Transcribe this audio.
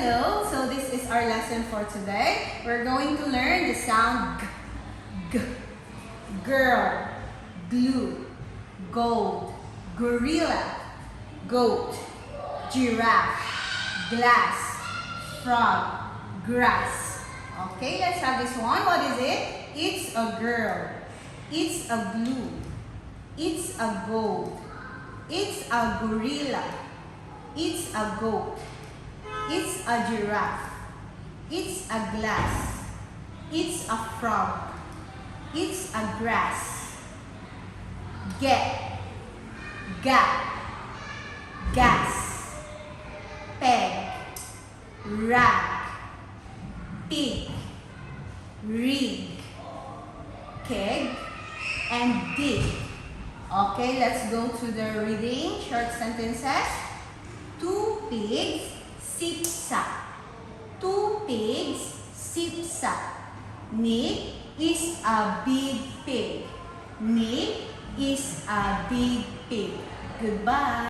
Hello, so this is our lesson for today. We're going to learn the sound g, girl, glue, gold, gorilla, goat, giraffe, glass, frog, grass. Okay, let's have this one. What is it? It's a girl. It's a glue. It's a gold. It's a gorilla. It's a goat. It's a giraffe. It's a glass. It's a frog. It's a grass. Get, gap, gas, peg, rag, pig, rig, keg, and dig. Okay, let's go to the reading. Short sentences. 2 pigs sip sap. 2 pigs sip sap. Nick is a big pig. Nick is a big pig. Goodbye.